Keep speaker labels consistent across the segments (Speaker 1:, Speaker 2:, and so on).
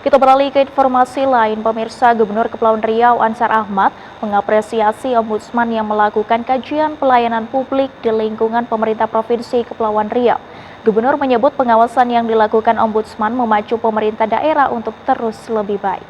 Speaker 1: Kita beralih ke informasi lain, pemirsa. Gubernur Kepulauan Riau Ansar Ahmad mengapresiasi Ombudsman yang melakukan kajian pelayanan publik di lingkungan pemerintah Provinsi Kepulauan Riau. Gubernur menyebut pengawasan yang dilakukan Ombudsman memacu pemerintah daerah untuk terus lebih baik.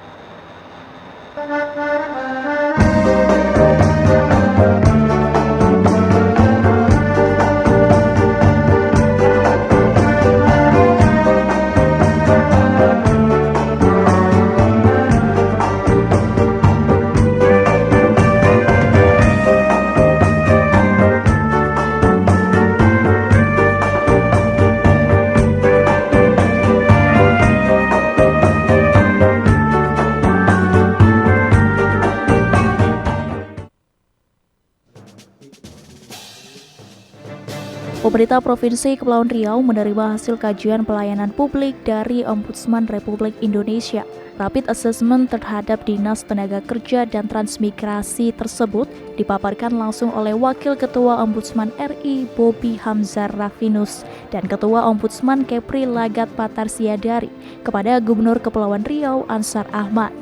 Speaker 1: Pemerintah Provinsi Kepulauan Riau menerima hasil kajian pelayanan publik dari Ombudsman Republik Indonesia. Rapid assessment terhadap Dinas Tenaga Kerja dan Transmigrasi tersebut dipaparkan langsung oleh Wakil Ketua Ombudsman RI Bobi Hamzar Rafinus dan Ketua Ombudsman Kepri Lagat Patarsiadari kepada Gubernur Kepulauan Riau Ansar Ahmad.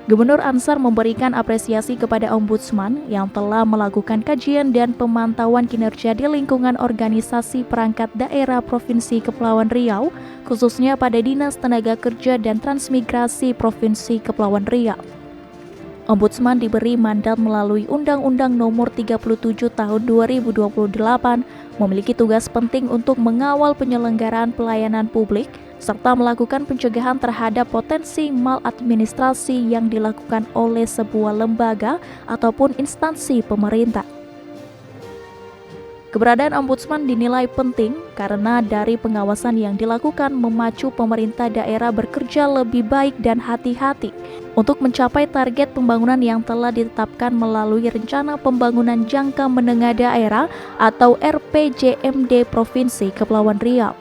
Speaker 1: Gubernur Ansar memberikan apresiasi kepada Ombudsman yang telah melakukan kajian dan pemantauan kinerja di lingkungan organisasi perangkat daerah Provinsi Kepulauan Riau, khususnya pada Dinas Tenaga Kerja dan Transmigrasi Provinsi Kepulauan Riau. Ombudsman diberi mandat melalui Undang-Undang Nomor 37 Tahun 2028 memiliki tugas penting untuk mengawal penyelenggaraan pelayanan publik serta melakukan pencegahan terhadap potensi maladministrasi yang dilakukan oleh sebuah lembaga ataupun instansi pemerintah. Keberadaan Ombudsman dinilai penting karena dari pengawasan yang dilakukan memacu pemerintah daerah bekerja lebih baik dan hati-hati untuk mencapai target pembangunan yang telah ditetapkan melalui Rencana Pembangunan Jangka Menengah Daerah atau RPJMD Provinsi Kepulauan Riau.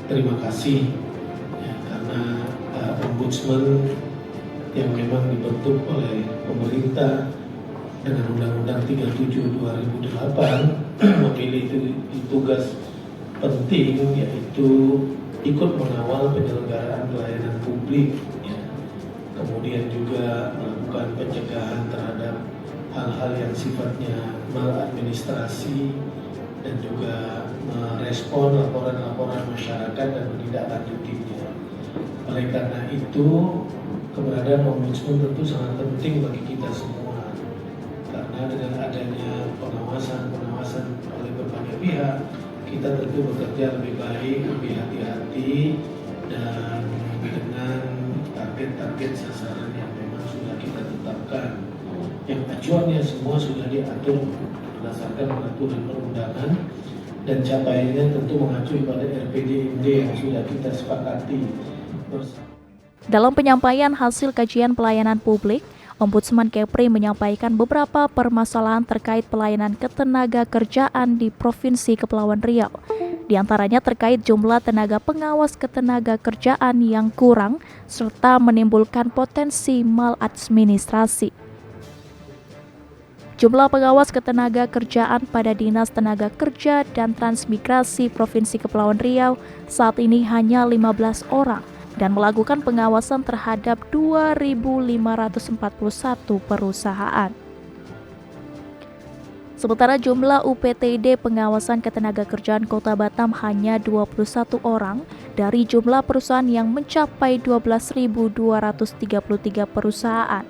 Speaker 2: Terima kasih ya, karena Ombudsman yang memang dibentuk oleh pemerintah dengan Undang-Undang 37 2008 memiliki tugas penting, yaitu ikut mengawal penyelenggaraan pelayanan publik ya. Kemudian juga melakukan pencegahan terhadap hal-hal yang sifatnya maladministrasi dan juga merespon laporan-laporan masyarakat dan menindaklanjutinya. Oleh karena itu, keberadaan Ombudsman tentu sangat penting bagi kita semua. Karena dengan adanya pengawasan oleh berbagai pihak, kita tentu bekerja lebih baik, lebih hati-hati, dan dengan target-target sasaran yang memang sudah kita tetapkan. Yang acuannya semua sudah diatur berdasarkan peraturan perundangan dan capaiannya tentu mengacu pada RPJMD yang sudah kita sepakati bersama.
Speaker 1: Dalam penyampaian hasil kajian pelayanan publik, Ombudsman Kepri menyampaikan beberapa permasalahan terkait pelayanan ketenaga kerjaan di Provinsi Kepulauan Riau. Di antaranya terkait jumlah tenaga pengawas ketenaga kerjaan yang kurang serta menimbulkan potensi maladministrasi. Jumlah pengawas ketenaga kerjaan pada Dinas Tenaga Kerja dan Transmigrasi Provinsi Kepulauan Riau saat ini hanya 15 orang dan melakukan pengawasan terhadap 2.541 perusahaan. Sementara jumlah UPTD pengawasan ketenaga kerjaan Kota Batam hanya 21 orang dari jumlah perusahaan yang mencapai 12.233 perusahaan.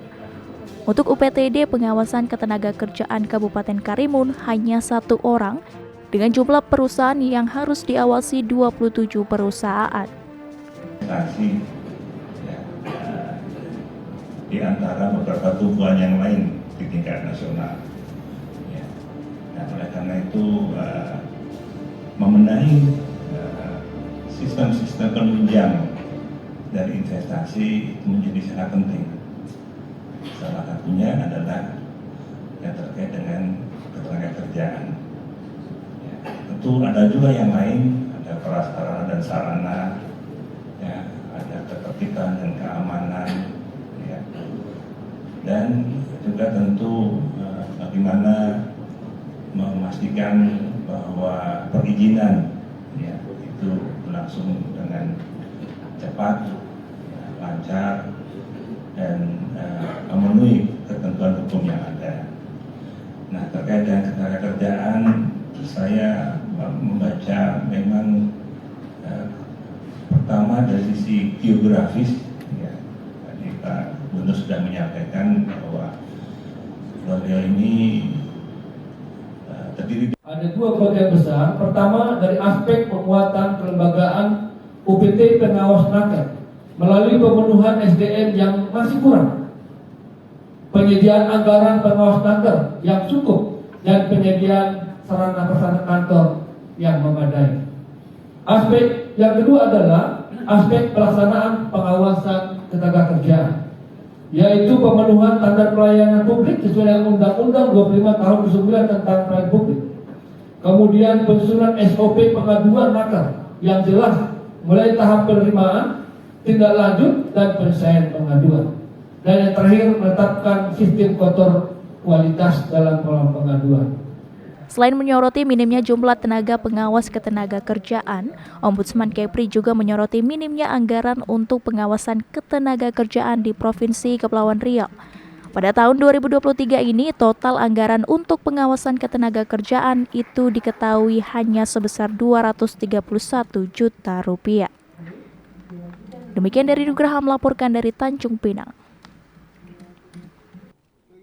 Speaker 1: Untuk UPTD pengawasan ketenaga kerjaan Kabupaten Karimun hanya 1 orang dengan jumlah perusahaan yang harus diawasi 27 perusahaan.
Speaker 3: Di antara beberapa tumbuhan yang lain di tingkat nasional. Nah, oleh karena itu membenahi sistem-sistem penunjang dari investasi itu menjadi sangat penting. Salah satunya adalah yang terkait dengan ketenagakerjaan. Ya, tentu ada juga yang lain, ada prasarana dan sarana, ya, ada ketertiban dan keamanan, ya, dan juga tentu bagaimana memastikan bahwa perizinan ya, itu berlangsung dengan cepat, lancar, dan memenuhi ketentuan hukum yang ada. Nah, terkait dengan ketenagakerjaan, saya membaca memang pertama dari sisi geografis, ya, tadi Pak Gubernur sudah menyampaikan bahwa beliau ini terdiri.
Speaker 4: Ada dua bagian besar. Pertama dari aspek penguatan kelembagaan UPT pengawas naker melalui pemenuhan SDM yang masih kurang, penyediaan anggaran pengawas naker yang cukup, dan penyediaan sarana prasarana kantor yang memadai. Aspek yang kedua adalah aspek pelaksanaan pengawasan ketenagakerjaan, yaitu pemenuhan standar pelayanan publik sesuai dengan Undang-Undang 25 tahun 2009 tentang pelayanan publik. Kemudian penyusunan SOP pengaduan naker yang jelas mulai tahap penerimaan, tindak lanjut, dan penyelesaian pengaduan. Dan yang terakhir, menetapkan sistem kontrol kualitas dalam pengaduan.
Speaker 1: Selain menyoroti minimnya jumlah tenaga pengawas ketenagakerjaan, Ombudsman Kepri juga menyoroti minimnya anggaran untuk pengawasan ketenagakerjaan di Provinsi Kepulauan Riau. Pada tahun 2023 ini, total anggaran untuk pengawasan ketenagakerjaan itu diketahui hanya sebesar Rp231 juta. Demikian dari Nugraha melaporkan dari Tanjung Pinang.